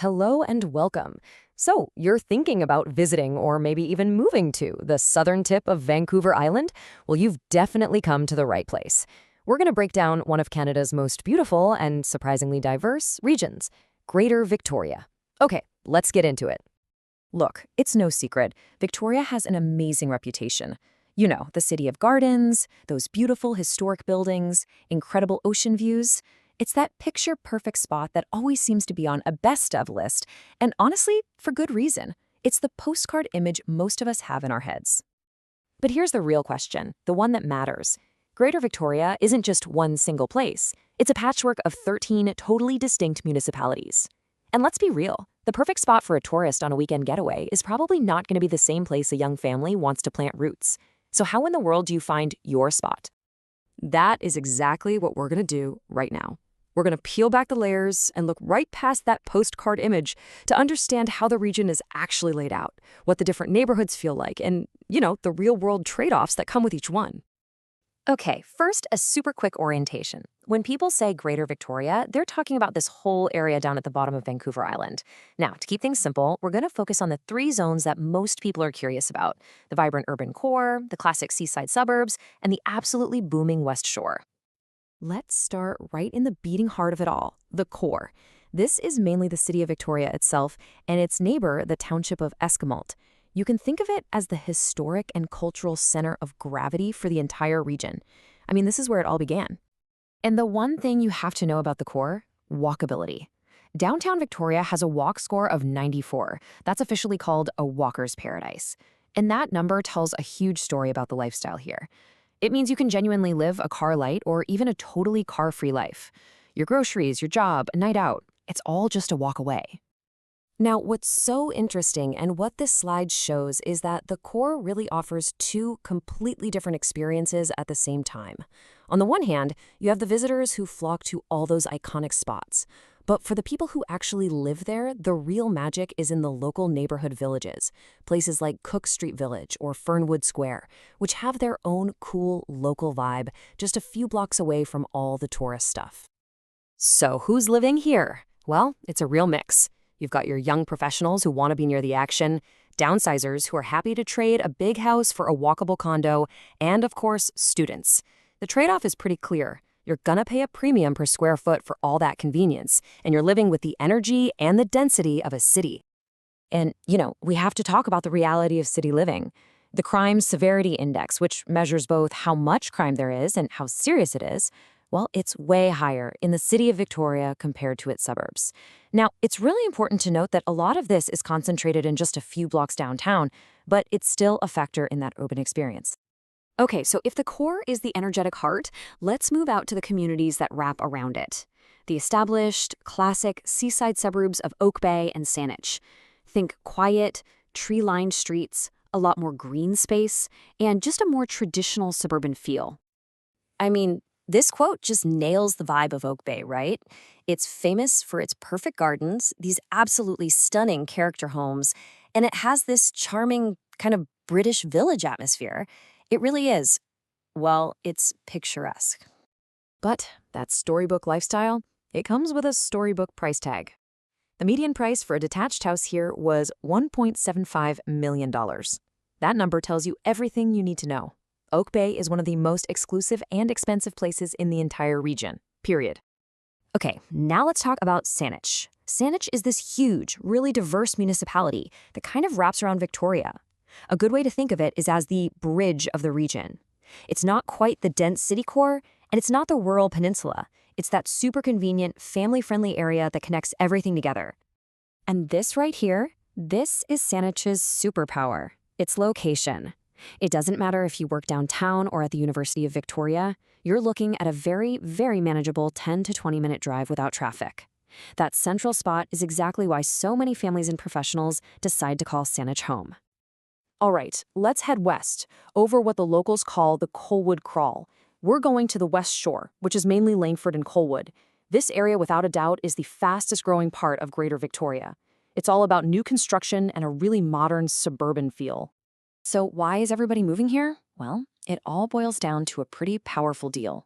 Hello and welcome. So, you're thinking about visiting or maybe even moving to the southern tip of Vancouver Island? Well, you've definitely come to the right place. We're going to break down one of Canada's most beautiful and surprisingly diverse regions, Greater Victoria. Okay, let's get into it. Look, it's no secret, Victoria has an amazing reputation. You know, the city of gardens, those beautiful historic buildings, incredible ocean views. It's that picture-perfect spot that always seems to be on a best-of list, and honestly, for good reason. It's the postcard image most of us have in our heads. But here's the real question, the one that matters. Greater Victoria isn't just one single place. It's a patchwork of 13 totally distinct municipalities. And let's be real, the perfect spot for a tourist on a weekend getaway is probably not going to be the same place a young family wants to plant roots. So how in the world do you find your spot? That is exactly what we're going to do right now. We're going to peel back the layers and look right past that postcard image to understand how the region is actually laid out, what the different neighborhoods feel like, and, the real-world trade-offs that come with each one. Okay, first, a super quick orientation. When people say Greater Victoria, they're talking about this whole area down at the bottom of Vancouver Island. Now, to keep things simple, we're going to focus on the three zones that most people are curious about: the vibrant urban core, the classic seaside suburbs, and the absolutely booming Westshore. Let's start right in the beating heart of it all, the core. This is mainly the city of Victoria itself and its neighbor, the township of Esquimalt. You can think of it as the historic and cultural center of gravity for the entire region. I mean, this is where it all began. And the one thing you have to know about the core, walkability. Downtown Victoria has a walk score of 94. That's officially called a walker's paradise. And that number tells a huge story about the lifestyle here. It means you can genuinely live a car light or even a totally car-free life. Your groceries, your job, a night out, it's all just a walk away. Now, what's so interesting and what this slide shows is that the core really offers two completely different experiences at the same time. On the one hand, you have the visitors who flock to all those iconic spots. But for the people who actually live there, the real magic is in the local neighborhood villages, places like Cook Street Village or Fernwood Square, which have their own cool local vibe just a few blocks away from all the tourist stuff. So who's living here? Well, it's a real mix. You've got your young professionals who want to be near the action, downsizers who are happy to trade a big house for a walkable condo, and of course, students. The trade-off is pretty clear. You're gonna pay a premium per square foot for all that convenience, and you're living with the energy and the density of a city. And, we have to talk about the reality of city living. The Crime Severity Index, which measures both how much crime there is and how serious it is, well, it's way higher in the city of Victoria compared to its suburbs. Now, it's really important to note that a lot of this is concentrated in just a few blocks downtown, but it's still a factor in that urban experience. Okay, so if the core is the energetic heart, let's move out to the communities that wrap around it. The established, classic seaside suburbs of Oak Bay and Saanich. Think quiet, tree-lined streets, a lot more green space, and just a more traditional suburban feel. I mean, this quote just nails the vibe of Oak Bay, right? It's famous for its perfect gardens, these absolutely stunning character homes, and it has this charming kind of British village atmosphere. It really is. Well, it's picturesque. But that storybook lifestyle, it comes with a storybook price tag. The median price for a detached house here was $1.75 million. That number tells you everything you need to know. Oak Bay is one of the most exclusive and expensive places in the entire region, period. Okay, now let's talk about Saanich. Saanich is this huge, really diverse municipality that kind of wraps around Victoria. A good way to think of it is as the bridge of the region. It's not quite the dense city core, and it's not the rural peninsula. It's that super convenient, family-friendly area that connects everything together. And this right here, this is Saanich's superpower, its location. It doesn't matter if you work downtown or at the University of Victoria, you're looking at a very, very manageable 10 to 20-minute drive without traffic. That central spot is exactly why so many families and professionals decide to call Saanich home. All right, let's head west, over what the locals call the Colwood Crawl. We're going to the Westshore, which is mainly Langford and Colwood. This area, without a doubt, is the fastest growing part of Greater Victoria. It's all about new construction and a really modern suburban feel. So why is everybody moving here? Well, it all boils down to a pretty powerful deal.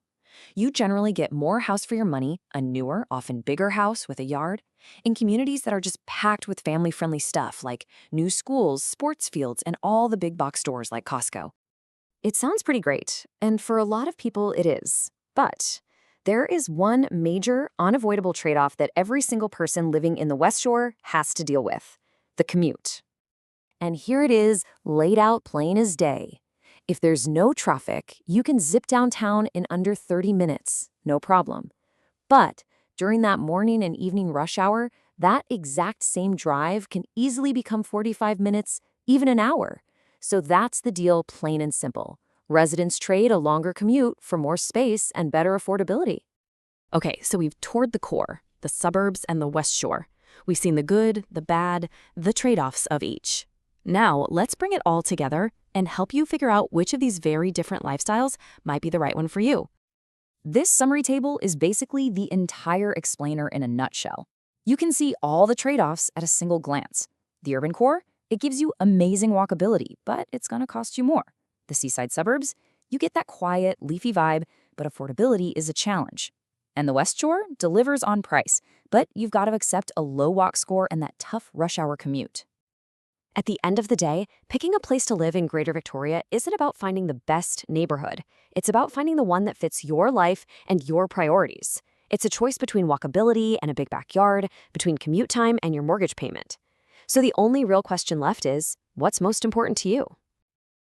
You generally get more house for your money, a newer, often bigger house with a yard, in communities that are just packed with family-friendly stuff like new schools, sports fields, and all the big box stores like Costco. It sounds pretty great, and for a lot of people it is. But there is one major, unavoidable trade-off that every single person living in the Westshore has to deal with: the commute. And here it is, laid out plain as day. If there's no traffic, you can zip downtown in under 30 minutes, no problem. But during that morning and evening rush hour, that exact same drive can easily become 45 minutes, even an hour. So that's the deal, plain and simple. Residents trade a longer commute for more space and better affordability. Okay, so we've toured the core, the suburbs and the West Shore. We've seen the good, the bad, the trade-offs of each. Now, let's bring it all together and help you figure out which of these very different lifestyles might be the right one for you. This summary table is basically the entire explainer in a nutshell. You can see all the trade-offs at a single glance. The urban core, it gives you amazing walkability, but it's going to cost you more. The seaside suburbs, you get that quiet, leafy vibe, but affordability is a challenge. And the West Shore delivers on price, but you've got to accept a low walk score and that tough rush hour commute. At the end of the day, picking a place to live in Greater Victoria isn't about finding the best neighborhood. It's about finding the one that fits your life and your priorities. It's a choice between walkability and a big backyard, between commute time and your mortgage payment. So the only real question left is, what's most important to you?